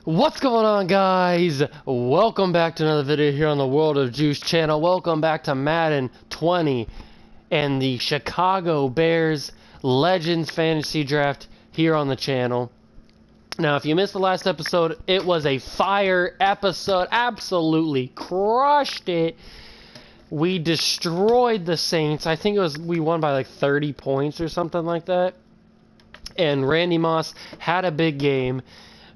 What's going on, guys? Welcome back to another video here on the World of Juice channel. Welcome back to Madden 20 and the Chicago Bears Legends Fantasy Draft here on the channel. Now, if you missed the last episode, it was a fire episode. Absolutely crushed it. We destroyed the Saints. I think we won by like 30 points or something like that. And Randy Moss had a big game.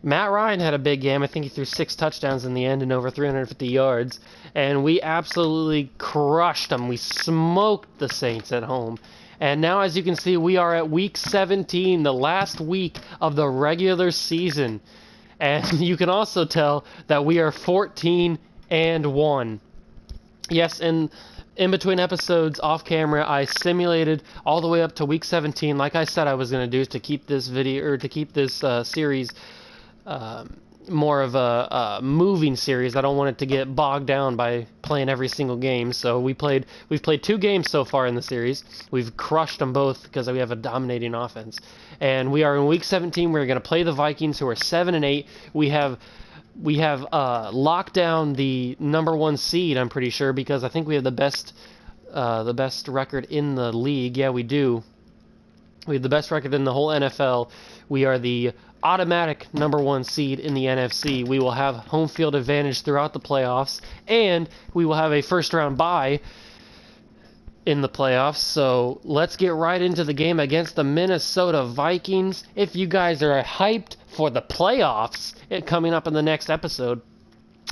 Matt Ryan had a big game. I think he threw 6 touchdowns in the end and over 350 yards. And we absolutely crushed them. We smoked the Saints at home. And now, as you can see, we are at week 17, the last week of the regular season. And you can also tell that we are 14-1. Yes, and in between episodes, off camera, I simulated all the way up to week 17, like I said I was going to do, to keep this video, or to keep this series more of a moving series. I don't want it to get bogged down by playing every single game. So we've played 2 games so far in the series. We've crushed them both because we have a dominating offense. And we are in week 17. We're going to play the Vikings, who are 7-8. We have locked down the #1 seed, I'm pretty sure, because I think we have the best record in the league. Yeah, we do. We have the best record in the whole NFL. We are the automatic #1 seed in the NFC. We will have home field advantage throughout the playoffs, and we will have a first-round bye in the playoffs. So let's get right into the game against the Minnesota Vikings. If you guys are hyped for the playoffs coming up in the next episode,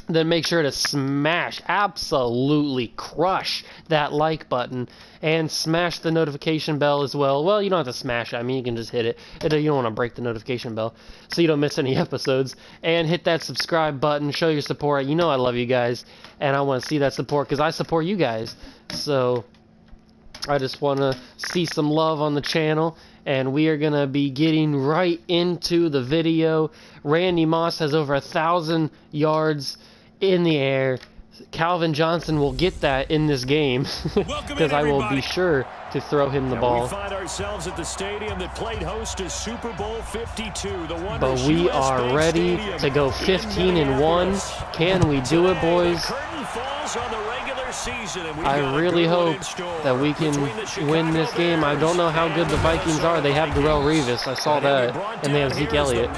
then make sure to smash, absolutely crush that like button, and smash the notification bell as well. Well, you don't have to smash it. I mean, you can just hit it. You don't want to break the notification bell so you don't miss any episodes. And hit that subscribe button. Show your support. You know I love you guys, and I want to see that support because I support you guys. So I just want to see some love on the channel, and we are going to be getting right into the video. Randy Moss has over 1,000 yards in the air. Calvin Johnson will get that in this game because I will be sure to throw him the ball. We find ourselves at the stadium that played host to Super Bowl 52. But we are ready to go 15-1. Can we do it, boys? I really hope that we can win this game. I don't know how good the Vikings are. They have Darrelle Revis. I saw that. And they have Zeke Elliott.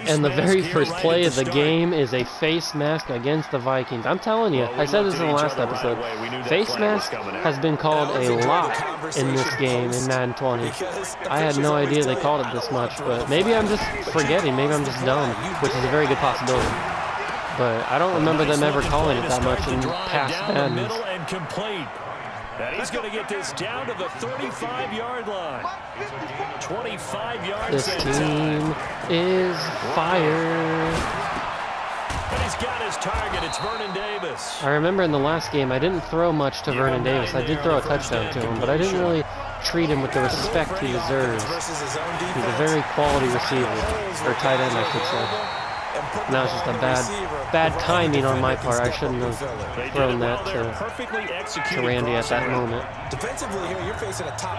And the very first play of the game is a face mask against the Vikings. I'm telling you, I said this in the last episode. Face mask has been called a lot in this game in Madden 20. I had no idea they called it this much, but maybe I'm just forgetting. Maybe I'm just dumb, which is a very good possibility. But I don't remember them ever calling it that much in past Maddens. And he's going to get this down to the 35-yard line. 25 yards. This team is fire. And he's got his target. It's Vernon Davis. I remember in the last game, I didn't throw much to Vernon Davis. I did throw a touchdown to him, but I didn't really treat him with the respect he deserves. He's a very quality receiver, or tight end, I should say. Now it's just a bad timing on my part. I shouldn't have thrown that to Randy at that moment.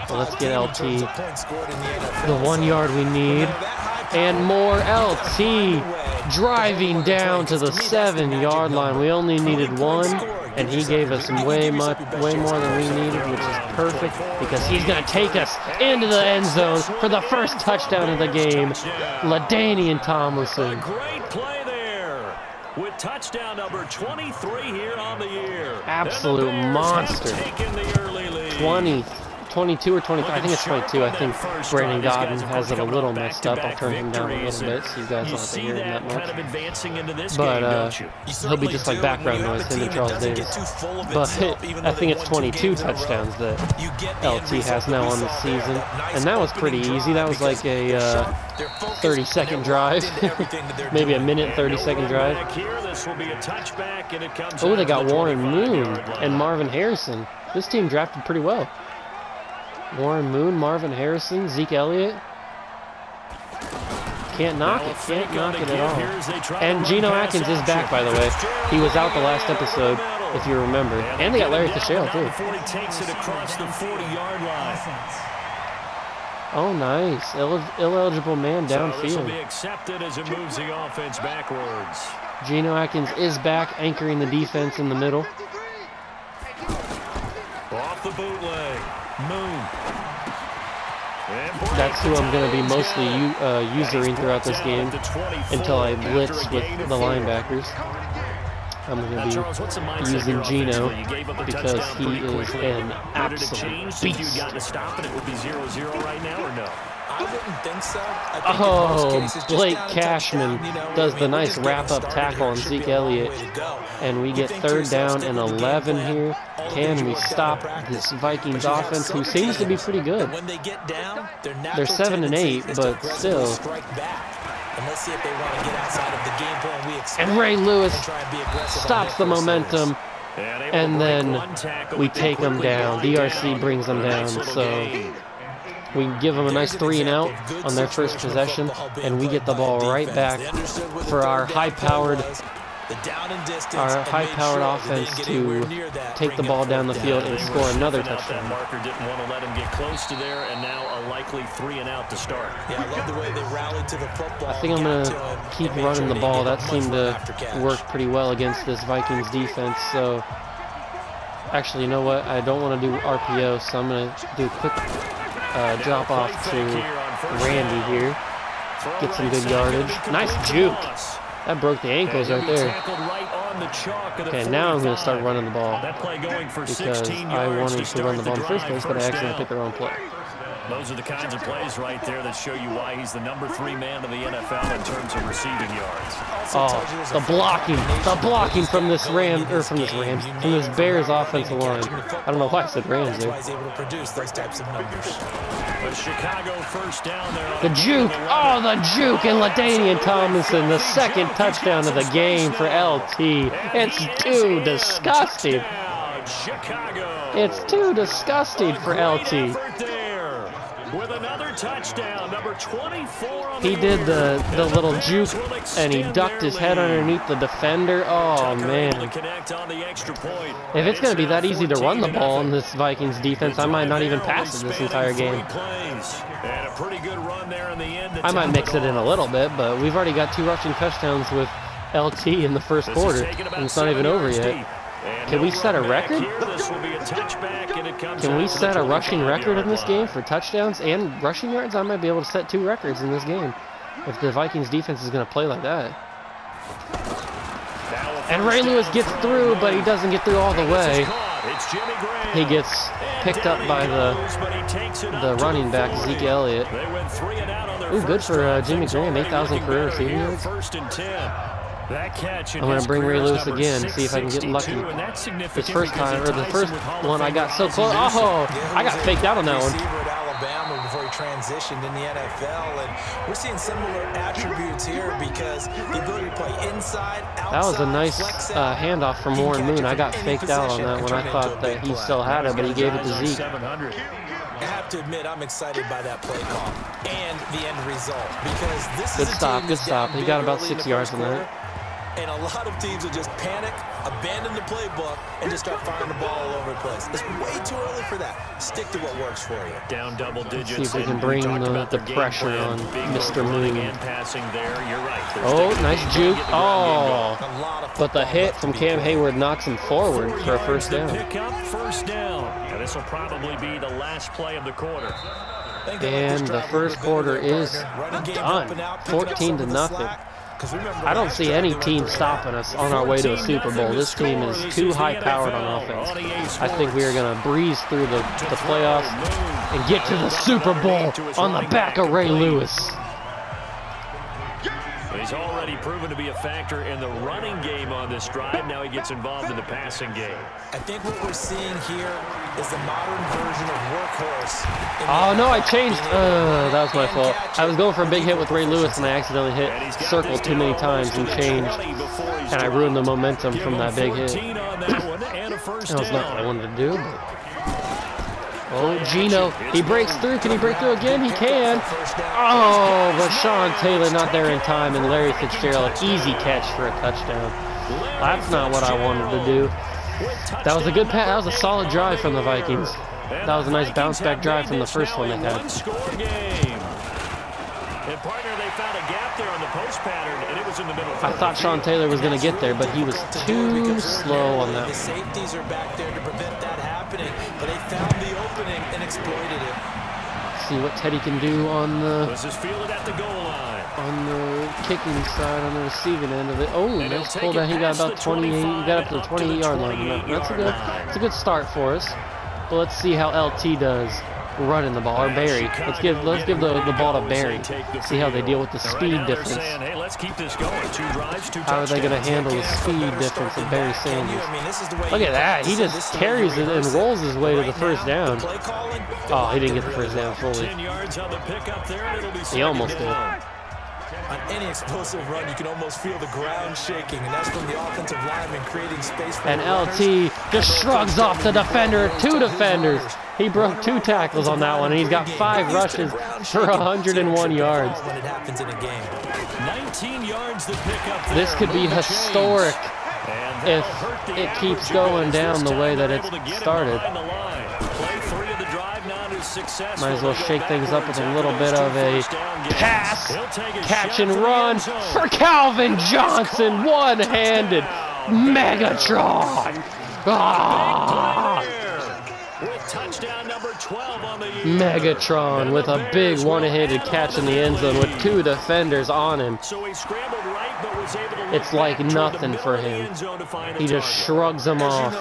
Well, let's get LT. The 1 yard we need. And more LT driving down to the 7-yard line. We only needed 1, and he gave us way more than we needed, which is perfect because he's going to take us into the end zone for the first touchdown of the game. LaDainian Tomlinson. Great play there with touchdown number 23 here on the year. Absolute monster. 22 or 23. I think it's 22. I think Brandon Godden has it a little messed up. I'll turn him down a little bit so you guys don't have to hear him that much. But he'll be just like background noise, him and Charles Davis. But I think it's 22 touchdowns that LT has now on the season. And that was pretty easy. That was like a 30-second drive. Maybe a minute 30-second drive. Oh, they got Warren Moon and Marvin Harrison. This team drafted pretty well. Warren Moon, Marvin Harrison, Zeke Elliott. Can't knock it. Can't knock it at all. And Geno Atkins is back, by the way. He was out the last episode, if you remember. And they got Larry Fischel, too. Oh, nice. Illegible man So this will downfield. be accepted as it moves the offense backwards. Geno Atkins is back, anchoring the defense in the middle. Off the bootleg. Moon. That's who I'm going to be mostly usering throughout this game until I blitz with the linebackers. I'm going to be using Geno because he is an absolute beast. I wouldn't think so. Blake Cashman does the nice wrap-up tackle on Zeke Elliott, and we get 3rd down and 11 here. Can we stop this Vikings offense, who seems to be pretty good? They're 7-8, but still. And Ray Lewis stops the momentum, and then we take them down. DRC brings them down, so we give them a nice 3-and-out on their first possession, and we get the ball right back for our high-powered offense to take the ball down the field and score another touchdown. Marker didn't want to let him get close to there, and now a likely 3-and-out to start. Yeah, I love the way they rallied to the football. I think I'm going to keep running the ball. That seemed to work pretty well against this Vikings defense. So, actually, you know what? I don't want to do RPO, so I'm going to do a quick drop off to Randy here. Get some good yardage. Nice juke. That broke the ankles right there. Okay, now I'm going to start running the ball because I wanted to run the ball in the first place, but I accidentally picked the wrong play. Those are the kinds of plays right there that show you why he's the number 3 man in the NFL in terms of receiving yards. Oh, the blocking from this from this Bears offensive line. I don't know why I said Rams there. But Chicago first down there. The juke, the juke, and LaDainian Tomlinson, the 2nd touchdown of the game for LT. It's too disgusting. It's too disgusting for LT. With another touchdown, number 24 he did the little juke, and he ducked his head underneath the defender. Oh, man. If it's going to be that easy to run the ball in this Vikings defense, I might not even pass it this entire game. I might mix it in a little bit, but we've already got 2 rushing touchdowns with LT in the first quarter, and it's not even over yet. Can we set a record? Can we set a rushing record in this game for touchdowns and rushing yards? I might be able to set 2 records in this game if the Vikings defense is going to play like that. And Ray Lewis gets through, but he doesn't get through all the way. He gets picked up by the running back, Zeke Elliott. Ooh, good for Jimmy Graham, 8,000 career receiving yards. I'm going to bring Ray Lewis again, see if I can get lucky. This first time, or the first one, I got so close. Oh, I got faked out on that one. Alabama before he transitioned in the NFL, and we're seeing similar attributes here because the ability to play inside, outside. That was a nice handoff from Warren Moon. I got faked out on that one. I thought that he still had it, but he gave it to Zeke. I have to admit, I'm excited by that play call and the end result because this is good stop. He got about 6 yards on that. And a lot of teams will just panic, abandon the playbook, and just start firing the ball all over the place. It's way too early for that. Stick to what works for you. Down double digits. See if we can bring the pressure on Mr. Moon. Oh, nice juke. Oh, but the hit from Cam Hayward knocks him forward for a first down. Pick up first down. Now this will probably be the last play of the quarter. And the first quarter is done. 14-0. I don't see any team stopping us on our way to a Super Bowl. This team is too high-powered on offense. I think we are going to breeze through the playoffs and get to the Super Bowl on the back of Ray Lewis. He's already proven to be a factor in the running game on this drive. Now he gets involved in the passing game. I think what we're seeing here is the modern version of workhorse. Oh, no, I changed. That was my fault. I was going for a big hit with Ray Lewis, and I accidentally hit circle too many times and changed. And I ruined the momentum from that big hit. That was not what I wanted to do, but... Oh, Geno, he breaks through. Can he break through again? He can. Oh, but Sean Taylor not there in time, and Larry Fitzgerald, easy catch for a touchdown. That's not what I wanted to do. That was a good pass. That was a solid drive from the Vikings. That was a nice bounce back drive from the first one they had. And partner, they found a gap there on the post pattern, and it was in the middle. I thought Sean Taylor was going to get there, but he was too slow on that. The safeties are back there to prevent that happening, but they found the opening and exploited it. See what Teddy can do on the fielded at the goal line. On the kicking side, on the receiving end of it. Oh, nice pull down. He got about 28. He got up to the 28-yard line. That's a good start for us. But let's see how LT does running the ball, or Barry. Let's give the ball to Barry. See how they deal with the speed difference. Hey, let's keep this going. 2 drives, 2 How are they going to handle the speed difference of Barry Sanders? Look at that. He just carries it and rolls his way to the first down. Oh, he didn't get the first down fully. He almost did. On any explosive run, you can almost feel the ground shaking, and that's from the offensive lineman creating space for and LT just shrugs off the defender, 2 defenders. He broke 2 tackles on that one, and he's got 5 rushes for 101 yards. When it happens in a game. 19 yards to pick up. This could be historic if it keeps going down the way that it's started. Might as well shake things up with a little bit of a pass, catch and run for Calvin Johnson, one-handed Megatron. Ah! Megatron with a big one-handed catch in the end zone with 2 defenders on him. It's like nothing for him. He just shrugs them off,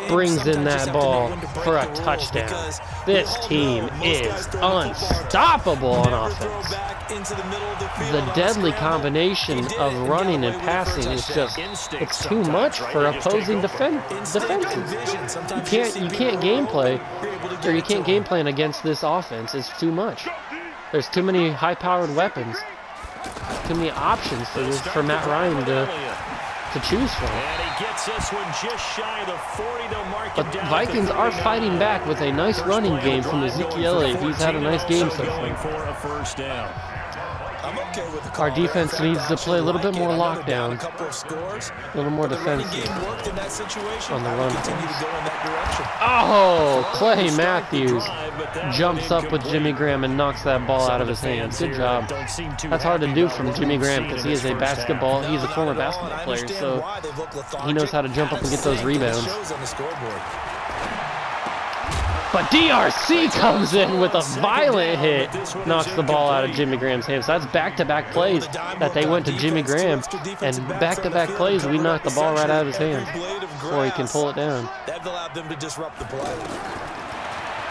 brings in that ball for a touchdown. This team is unstoppable on offense. The deadly combination of running and passing is just, it's too much for opposing defenses. You can't game play, or you can't game plan against this offense. It's too much. There's too many high-powered weapons. Too many options for Matt Ryan to choose from. But the Vikings are fighting back with a nice running game from Ezekiel Elliott. He's had a nice game so far. Our defense needs to play a little bit more lockdown, a little more defensive on the run. Oh, Clay Matthews jumps up with Jimmy Graham and knocks that ball out of his hands. Good job. That's hard to do from Jimmy Graham because he is a former basketball player, so he knows how to jump up and get those rebounds. But DRC comes in with a violent hit, knocks the ball out of Jimmy Graham's hands. So that's back-to-back plays that they went to Jimmy Graham, and back-to-back plays we knocked the ball right out of his hands before he can pull it down.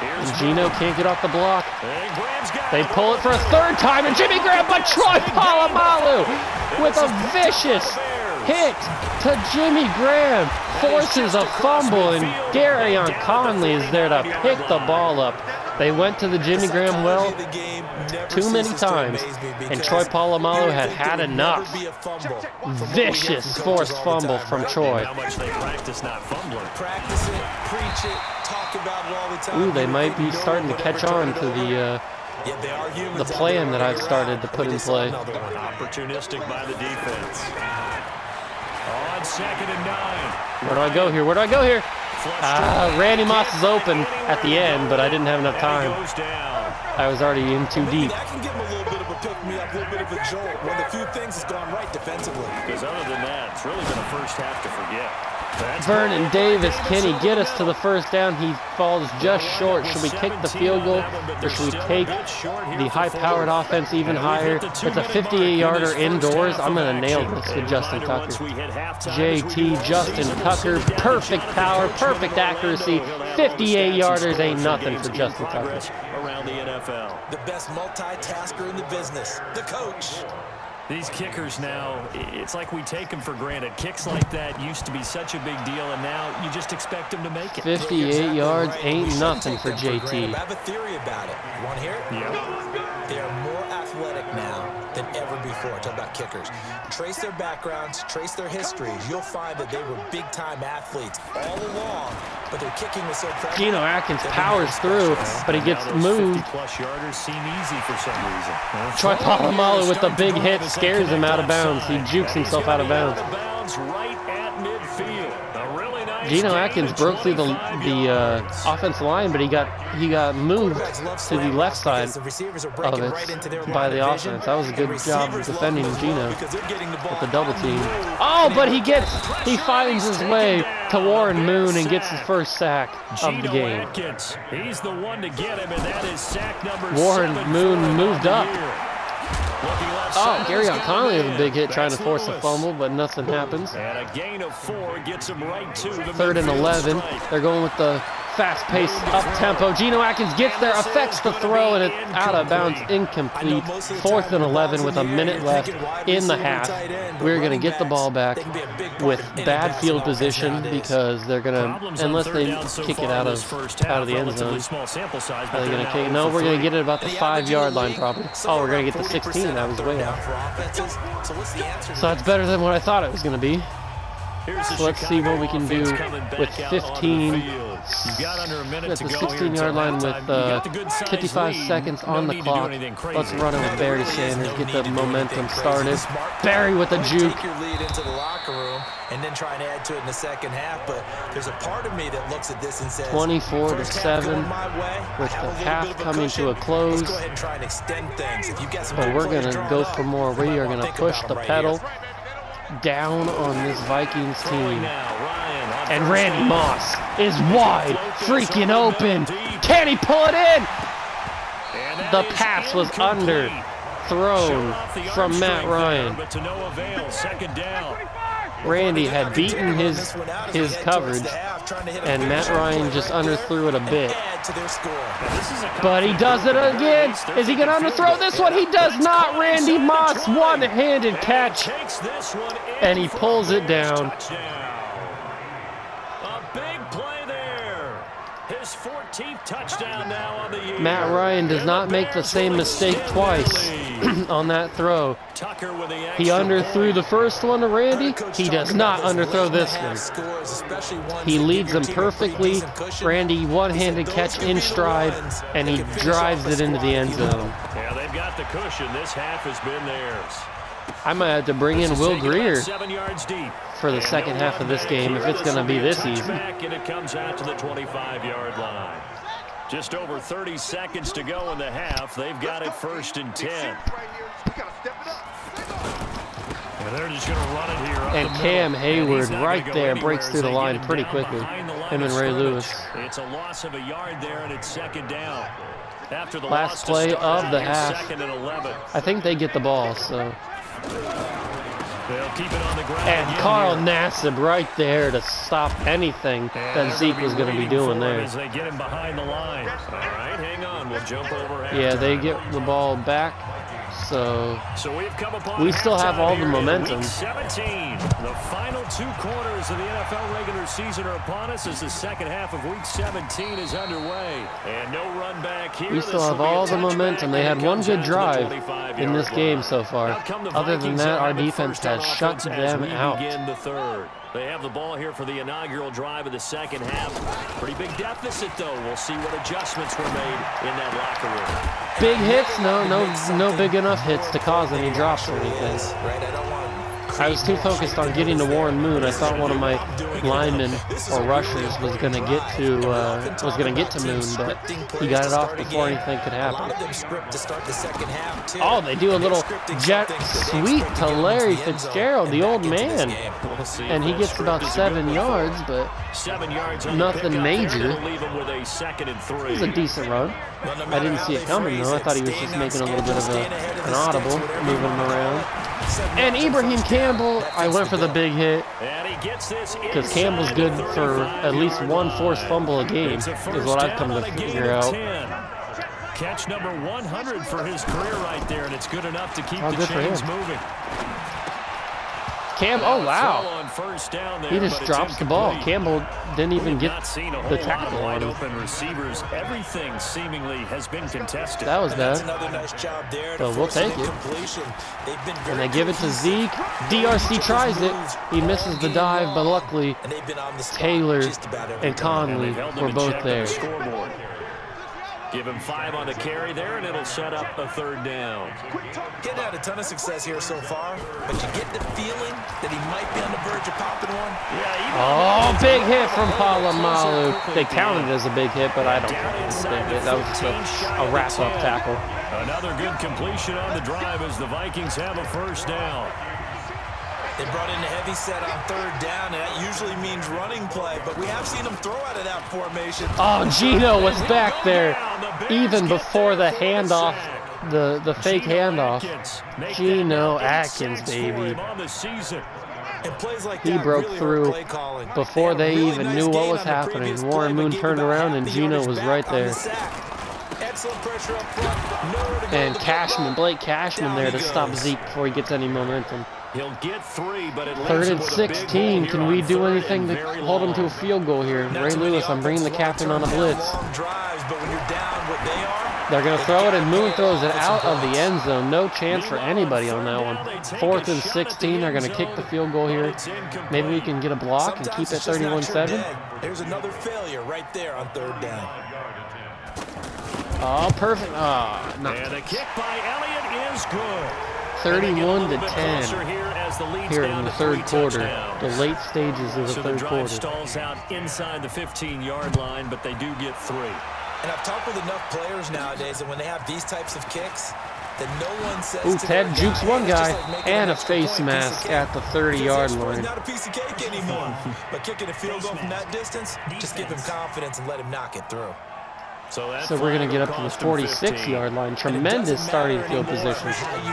And Gino can't get off the block. They pull it for a 3rd time, and Jimmy Graham, but Troy Polamalu with a vicious hit to Jimmy Graham, forces a fumble, and Garyon Conley is there to pick the ball up. They went to the Jimmy Graham well too many times, and Troy Polamalu had enough. Vicious forced fumble from Troy. Ooh, they might be starting to catch on to the plan that I've started to put in play. Opportunistic by the defense. On 2nd and 9. Where do I go here? Where do I go here? Randy Moss is open at the end, but I didn't have enough time. I was already in too deep. That can give him a little bit of a pick-me-up, a little bit of a jolt when the few things has gone right defensively. Because other than that, it's really been a first half to forget. Vernon Davis, can he get us to the first down? He falls just short. Should we kick the field goal, or should we take the high-powered offense even higher? It's a 58-yarder indoors. I'm going to nail this with Justin Tucker. JT, Justin Tucker, perfect power, perfect accuracy. 58-yarders ain't nothing for Justin Tucker. Around the NFL. The best multitasker in the business, the coach. These kickers now, it's like we take them for granted. Kicks like that used to be such a big deal, and now you just expect them to make it. 58 yards ain't nothing for JT. I have a theory about it. You want to hear it? Yeah. They are more athletic now than ever before. Talk about kickers. Trace their backgrounds, trace their histories. You'll find that they were big-time athletes all along, but their kicking was so prevalent. Geno Atkins powers through, but he gets moved. 50-plus yarders seem easy for some reason. Troy Polamalu with the big hit scares him out of bounds. He jukes himself out of bounds. Right at midfield. A really nice Geno Atkins broke through the offensive line, but he got moved to the left side of it by the offense. That was a good job of defending Geno with the double team. Oh, but he finds his way to Warren Moon and gets his first sack of the game. He's the one to get him, and that is sack number Warren 7 Moon moved up. Oh, Gary Garyon Conley with a big hit trying to force a fumble, but nothing happens. And a gain of 4 gets him right to the 3rd and 11. They're going with the fast-paced up-tempo. Geno Atkins gets there, affects the throw, and it's out of bounds, incomplete. 4th and 11 with a minute left in the half. We're going to get the ball back with bad field position because they're going to, unless they kick it out of the end zone, are they going to kick? No, we're going to get it about the 5-yard line probably. Oh, we're going to get the 16. That was way out. So that's better than what I thought it was going to be. So let's see what we can do with 15. At the 16-yard line with 55 seconds on the clock. Let's run it with Barry Sanders, get the momentum started. Barry with a juke. And then try and add to it in the second half, but there's a part of me that looks at this and says 24-7 with the half coming to a close. Let's go ahead and try and extend things. If you get some but we're going to go for more. We are going to push the pedal down on this Vikings team. And Randy Moss is wide, freaking open. Can he pull it in? The pass was underthrown from Matt Ryan. Randy had beaten his coverage, and Matt Ryan just underthrew it a bit. But he does it again. Is he going to underthrow this one? He does not. Randy Moss, one-handed catch, and he pulls it down. A big play there. His 14th touchdown now on the year. Matt Ryan does not make the same mistake twice on that throw. He underthrew the first one to Randy. He does not underthrow this one. He leads them perfectly. Randy one-handed catch in stride, and he drives it into the end zone. Yeah, they've got the cushion. This half has been theirs. I might have to bring in Will Greer for the second half of this game if it's going to be this easy. And it comes out to the 25-yard line. Just over 30 seconds to go in the half. They've got it 1st and 10. And they're just going to run it here. And Cam Hayward right there breaks through the line pretty quickly. Him and Ray Lewis. It's a loss of a yard there, and it's 2nd down. After the last play of the half. 2nd and 11. I think they get the ball, so. They'll keep it on the ground. And Carl Nassib right there to stop anything that Zeke was going to be doing there. As they get him behind the line. All right, hang on. We'll jump over. Yeah, they get the ball back. So we've come upon we still have all the momentum. Week 17. The final 2 quarters of the NFL regular season are upon us as the second half of Week 17 is underway. And no run back here. We still have all the momentum. They had one good drive in this game so far. Other than that, our defense has shut them out. They have the ball here for the inaugural drive of the second half. Pretty big deficit, though. We'll see what adjustments were made in that locker room. Big hits? No big enough hits to cause any drops or anything. I was too focused on getting to Warren Moon. I thought one of my linemen or rushers was going to get to Moon, but he got it off before anything could happen. Oh, they do a little jet sweep to Larry Fitzgerald, the old man, and he gets about 7 yards, but nothing major. It was a decent run. I didn't see it coming though. I thought he was just making a little bit of an audible, moving him around. And Ibrahim Campbell, I went for the big hit because Campbell's good for at least one forced fumble a game, is what I've come to figure out. Catch number 100 for his career right there, and it's good enough to keep the chains moving. Oh wow! He just drops the ball. Campbell didn't even get the tackle on him. Receivers, everything seemingly has been contested. That was bad. But we'll take it. And they give it to Zeke. DRC tries it. He misses the dive, but luckily Taylor and Conley were both there. Give him 5 on the carry there, and it'll set up a 3rd down. Getting had a ton of success here so far, but you get the feeling that he might be on the verge of popping one. Oh, big hit from Palomalu. They counted it as a big hit, but I don't count it as a big hit. That was just a wrap-up tackle. Another good completion on the drive as the Vikings have a 1st down. They brought in a heavy set on 3rd down, and that usually means running play, but we have seen them throw out of that formation. Oh, Gino was back there even before the handoff, the fake handoff. Gino Atkins, baby. He broke through before they even knew what was happening. Warren Moon turned around, and Gino was right there. And Cashman, Blake Cashman there to stop Zeke before he gets any momentum. He'll get 3, but it 3rd and 16. Can we do anything to hold him to a field goal here? Ray Lewis, I'm bringing the captain on a blitz. They're going to throw it, and Moon throws it out of the end zone. No chance for anybody on that one. 4th and 16. They're going to kick the field goal here. Maybe we can get a block and keep it 31-7. There's another failure right there on 3rd down. Oh, perfect. Oh, and the kick by Elliott is good. 31-10 here in the 3rd quarter, the late stages of the 3rd quarter. Stalls out inside the 15-yard line, but they do get 3. And I've talked with enough players nowadays that when they have these types of kicks, that no one says ooh, Ted jukes one guy and a face mask at the 30-yard line. Not a piece of cake anymore, but kicking a field goal from that distance, just give him confidence and let him knock it through. So we're going to get up to the 46-yard line. Tremendous starting field position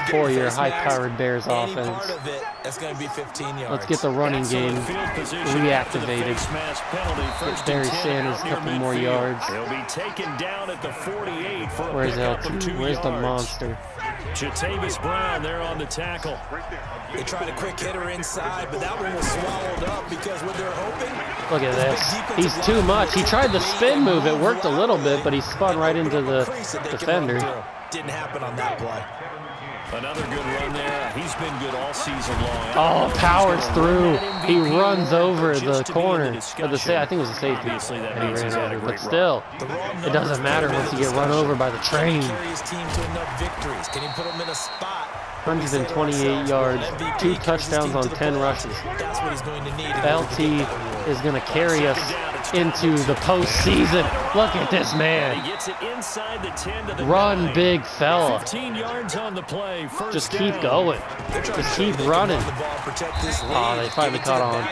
for your high-powered Bears offense. Let's get the running game reactivated. Get Barry Sanders a couple more yards. Where's LT? Where's the monster? Jatavis Brown there on the tackle. They tried a quick hitter inside, but that one was swallowed up because what they're hoping. Look at this. He's too much. He tried the spin move. It worked a little bit, but he spun right into the defender. Didn't happen on that play. Another good run there. He's been good all season long. Oh, powers through. He runs over the corner. I think it was a safety. And he ran over. But still, it doesn't matter once you get run over by the train. 128 yards, 2 touchdowns on 10 rushes. LT is going to carry us into the postseason. Look at this man. Run, big fella. Just keep going. Just keep running. Oh, they finally caught on.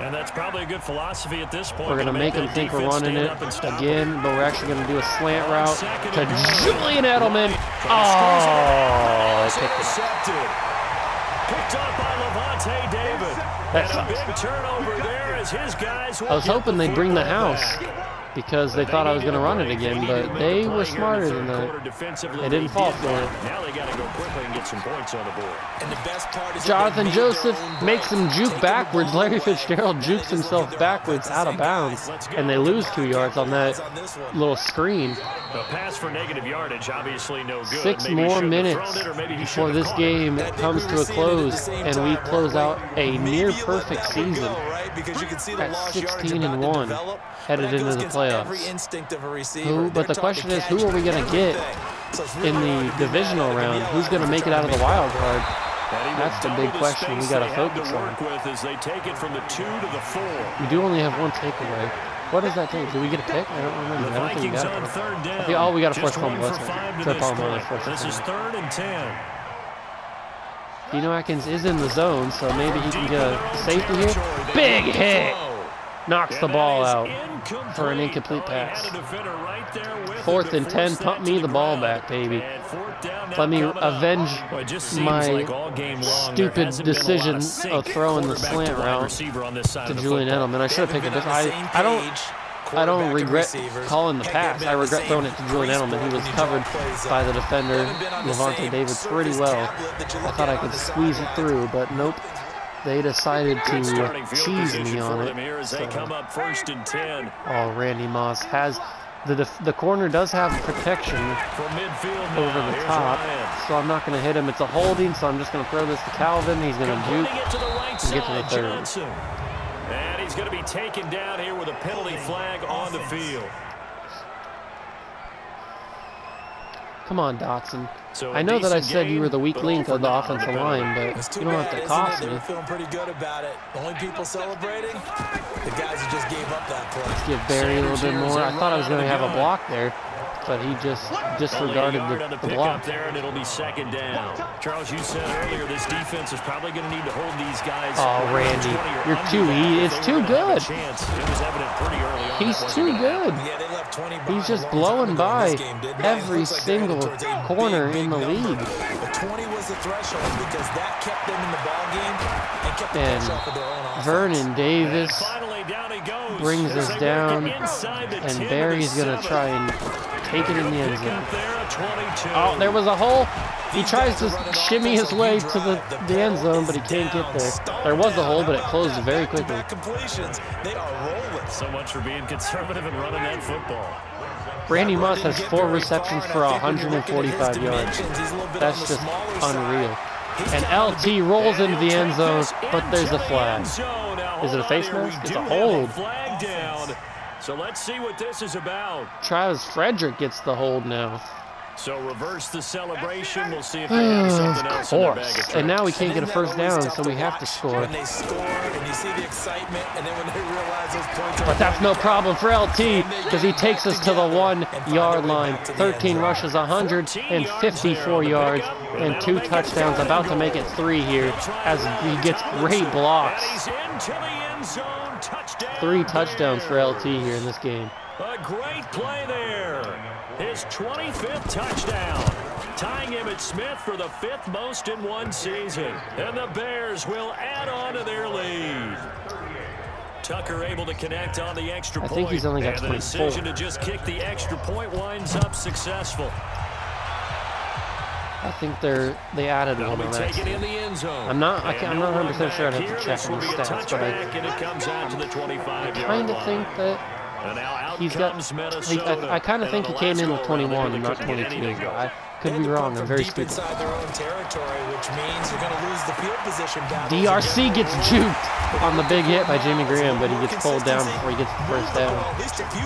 And that's probably a good philosophy at this point. We're going to make them think we're running it again, but we're actually going to do a slant route to Julian Edelman. Oh, picked up by Levante David. That and a big turnover there as his guys. I was hoping they'd bring the house because they thought I was going to run it again, but they were smarter than that. They didn't fall for it. Now they got to go quickly and get some points on the board. And the best part is Jonathan Joseph makes him juke backwards. Larry Fitzgerald jukes himself backwards out of bounds, and they lose 2 yards on that little screen. A pass for negative yardage, obviously no good. 6 more minutes before this game comes to a close, and we close out a near-perfect season at 16-1, headed into the playoffs. But the question is, who are we going to get in the divisional round? Who's going to make it out of the wild card? That's the big question we got to focus on. We do only have one takeaway. What does that take? Do we get a pick? I don't remember. I don't think we got it. Okay, oh, we got a forced fumble. This is 3rd and 10. Geno Atkins is in the zone, so maybe he can get a safety here. Big hit! Knocks the ball out for an incomplete pass. 4th and 10. Pump me the ball back, baby. Let me avenge my stupid decision of throwing the slant route to Julian Edelman. I should have picked it. I don't regret calling the pass. I regret throwing it to Julian Edelman. He was covered by the defender, Levante David, pretty well. I thought I could squeeze it through, but nope. They decided to cheese me on it. So. Oh, Randy Moss has the corner does have protection over the top, so I'm not going to hit him. It's a holding, so I'm just going to throw this to Calvin. He's going to juke and get to the 3rd. And he's going to be taken down here with a penalty flag on the field. Come on, Dotson. So I know that I said you were the weak link of the offensive line, but you don't have to cost me. They were feeling pretty good about it. The only people celebrating, the guys who just gave up that play. Let's give Barry a little bit more. I thought I was going to have a block there, but he just disregarded the block. There, and it'll be second down. Charles, you said earlier this defense is probably going to need to hold these guys. Oh, Randy, you're it's too good. It was evident pretty early on. He's too good. Yeah, they left 20 He's just blowing by every single corner in the league. But 20 was the threshold because that kept them in the ball game and kept the pressure off of their own offense. Vernon Davis brings us down, and Barry's going to try and take it in the end zone. Oh, there was a hole. He tries to shimmy his way to the end zone, but he can't get there. There was a hole, but it closed very quickly. They are rolling. So much for being conservative and running that football. Randy Moss has 4 receptions for 145 yards. That's just unreal. And LT rolls into the end zone, but there's a flag. Is it a face mask? It's a hold. So let's see what this is about. Travis Frederick gets the hold now. So reverse the celebration. We'll see if they have something else in their bag of tricks. And now we can't get a first down, so we have to score. When they score and you see the excitement, and then when they realize those points are But that's no problem for LT because he takes us to the 1-yard line. 13 rushes, 154 yards, and 2 touchdowns. About to make it 3 here as he gets great blocks. 3 touchdowns for LT here in this game. A great play there. His 25th touchdown, tying Emmitt Smith for the 5th most in one season. And the Bears will add on to their lead. Tucker able to connect on the extra point. I think he's only got 24. And the decision to just kick the extra point winds up successful. I think they added one on that. I'm not 100% sure. I'd have to check on the stats, but I kind of think that he's got. I kind of think he came in with 21 and not 22. I could be wrong. I'm very stupid. DRC gets juked on the big hit by Jimmy Graham, but he gets pulled down before he gets the first down.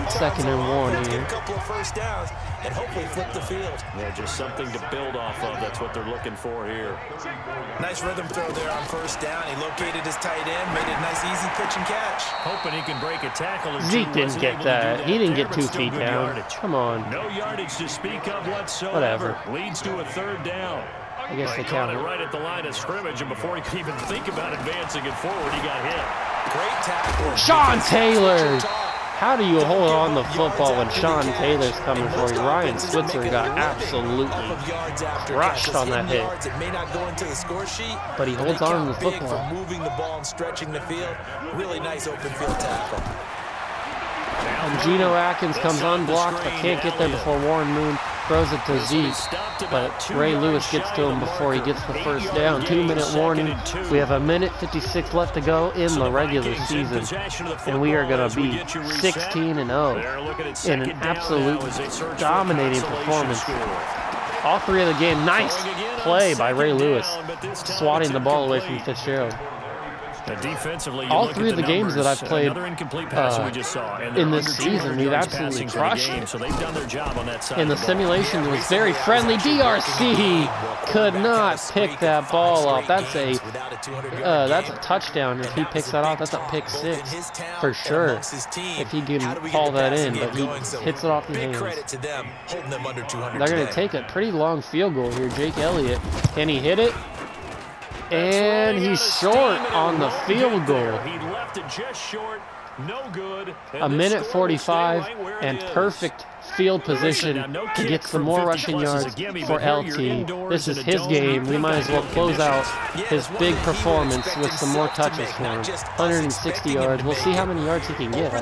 2nd and 1 here. And hopefully flip the field. Yeah, just something to build off of. That's what they're looking for here. Nice rhythm throw there on first down. He located his tight end, made it a nice easy pitch and catch. Hoping he can break a tackle. Zeke didn't get that. He didn't get 2 feet down. Come on. No yardage to speak of whatsoever. Whatever. Leads to a 3rd down. I guess they count it. Right at the line of scrimmage, and before he could even think about advancing it forward, he got hit. Great tackle. Sean Taylor. How do you hold on the football when Sean Taylor's coming for you? Ryan Switzer got absolutely crushed on that hit. But he holds on to the football. Moving the ball and stretching the field. Really nice open field tackle. And Geno Atkins comes unblocked but can't get there before Warren Moon throws it to Zeke. But Ray Lewis gets to him before he gets the first down. 2-minute warning. We have 1:56 left to go in the regular season. And we are going to be 16-0 in an absolute dominating performance. All 3 of the game. Nice play by Ray Lewis, swatting the ball away from Fitzgerald. All 3 of the games that I've played in this season, we've absolutely crushed it. In the simulation, it was very friendly. DRC could not pick that ball up. That's a touchdown. If he picks that off, that's a pick 6 for sure. If he can haul that in, but he hits it off the hands. They're going to take a pretty long field goal here. Jake Elliott, can he hit it? And he's short on the field goal. He left it just short. No good. 1:45 and perfect field position to get some more rushing yards for LT. This is his game. We might as well close out his big performance with some more touches for him. 160 yards. We'll see how many yards he can get.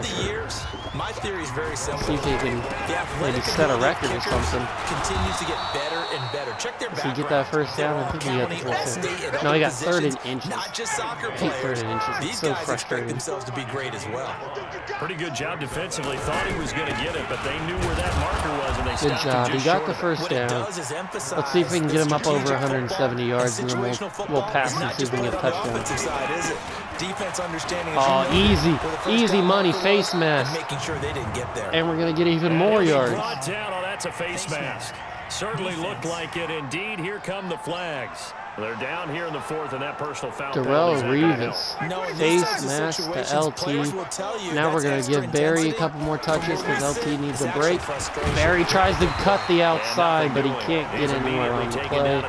My theory is very simple. See if he can maybe set a record or something. Continues to get better and better. Check their Does he get that first down? I think he got the first down. No, he got 3rd and inches. Not just soccer I hate 3rd and inches. It's so frustrating. Themselves to be great as well. Pretty good job defensively. Thought he was going to get it, but they knew where that marker was, and they good job. He got the first down. Let's see if we can get him up over 170 yards, and then we'll pass and see if we can get a touchdown. Oh, easy money face mask. And we're going to get even more yards. That's a face mask. Certainly looked like it. Indeed, here come the flags. They're down here in the fourth, and that personal foul Darrell penalty isn't gonna Rivas, help. face mask to LT. Now we're going to give Barry a couple more touches because LT needs a break. Barry tries to cut the outside, but he can't get anywhere on the play.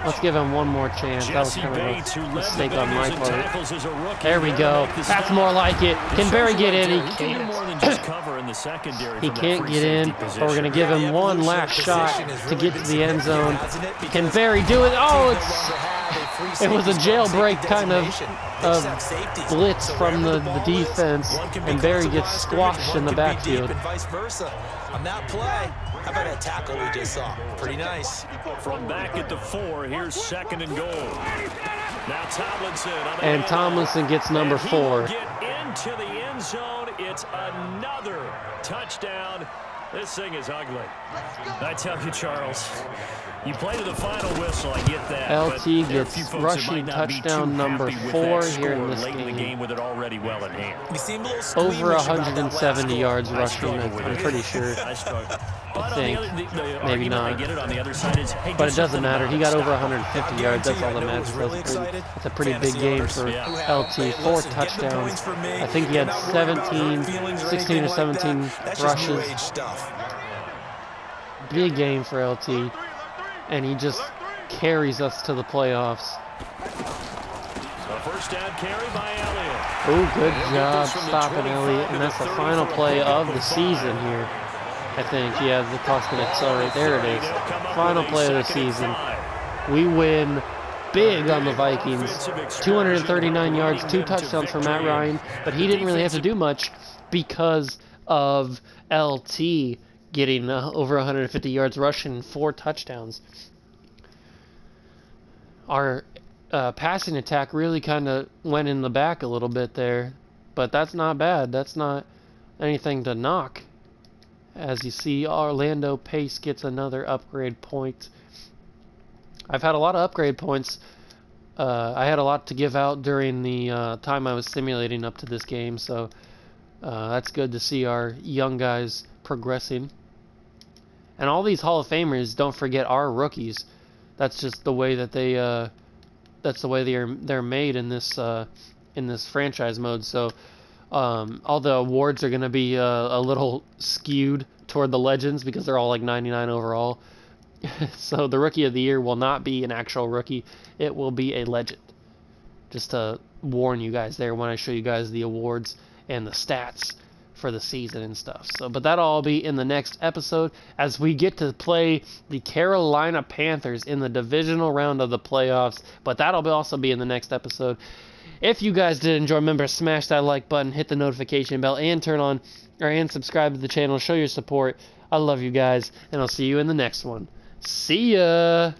Let's give him one more chance. That was kind of a mistake on my part. There we go. That's more like it. Can Barry get in? He can't. He can't get in, but we're going to give him one last shot to get to the end zone. Can Barry do it? Oh, it was a jailbreak kind of blitz from the defense, and Barry gets squashed in the backfield. On that play, how about that tackle we just saw? Pretty nice. From back at the 4, here's 2nd and goal. Now Tomlinson. And Tomlinson gets number 4. Get into the end zone. It's another touchdown. This thing is ugly. I tell you, Charles, you play to the final whistle, I get that. LT gets rushing touchdown number 4 here in this game. With it already well in hand. Over 170 yards rushing, I'm pretty sure. I think. Maybe not. But it doesn't matter. He got over 150 yards. That's all that matters. That's a pretty big game for LT. 4 touchdowns. I think he had 16 or 17 rushes. Big game for LT. And he just carries us to the playoffs. A first down carry by Elliott. Oh, good job stopping Elliott. And that's the final play of the season here. I think, yeah, the clock's going to accelerate. There it is. Final play of the season. We win big on the Vikings. 239 yards, 2 touchdowns for Matt Ryan, but he didn't really have to do much because of LT getting over 150 yards rushing and 4 touchdowns. Our passing attack really kind of went in the back a little bit there, but that's not bad. That's not anything to knock. As you see, Orlando Pace gets another upgrade point. I've had a lot of upgrade points. I had a lot to give out during the time I was simulating up to this game, so that's good to see our young guys progressing. And all these Hall of Famers, don't forget, are rookies. That's just the way that they're made in this franchise mode. So all the awards are going to be a little skewed toward the legends because they're all like 99 overall. So the Rookie of the Year will not be an actual rookie. It will be a legend. Just to warn you guys there when I show you guys the awards and the stats for the season and stuff. So, but that'll all be in the next episode as we get to play the Carolina Panthers in the divisional round of the playoffs. But that'll also be in the next episode. If you guys did enjoy, remember to smash that like button, hit the notification bell, and and subscribe to the channel. Show your support. I love you guys, and I'll see you in the next one. See ya!